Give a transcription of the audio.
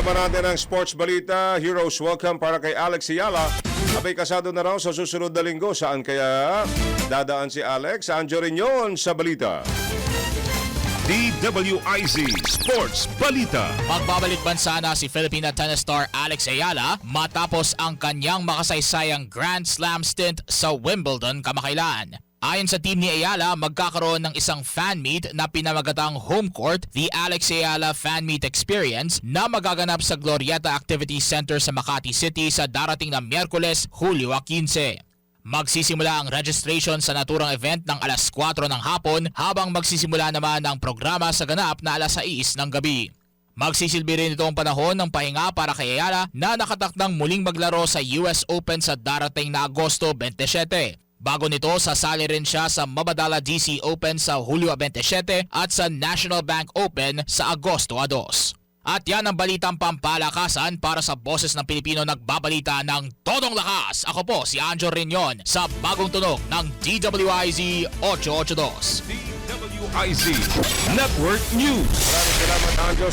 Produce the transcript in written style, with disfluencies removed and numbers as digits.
naman natin ang sports balita. Heroes welcome para kay Alex Ayala. Abay kasado na raw sa susunod na linggo. Saan kaya dadaan si Alex? Andiyo rin yun sa balita. DWIZ Sports Balita. Magbabalik bansa na si Filipina tennis star Alex Ayala matapos ang kanyang makasaysayang Grand Slam stint sa Wimbledon kamakailan. Ayon sa team ni Ayala, magkakaroon ng isang fan meet na pinamagatang Home Court, the Alex Ayala Fan Meet Experience na magaganap sa Glorieta Activity Center sa Makati City sa darating na Miyerkules, Hulyo 15. Magsisimula ang registration sa naturang event ng alas 4 ng hapon habang magsisimula naman ang programa sa ganap na alas 6 ng gabi. Magsisilbi rin itong panahon ng pahinga para kay Ayala na nakatakdang muling maglaro sa US Open sa darating na Agosto 27. Bago nito, sasali rin siya sa Mabadala DC Open sa Hulyo 27 at sa National Bank Open sa Agosto 2. At yan ang balitang pampalakasan para sa Boses ng Pilipino nagbabalita ng Todong Lakas. Ako po si Anjo Riñon sa bagong tunog ng DWIZ 882. DWIZ Network News. Maraming salamat, Anjo.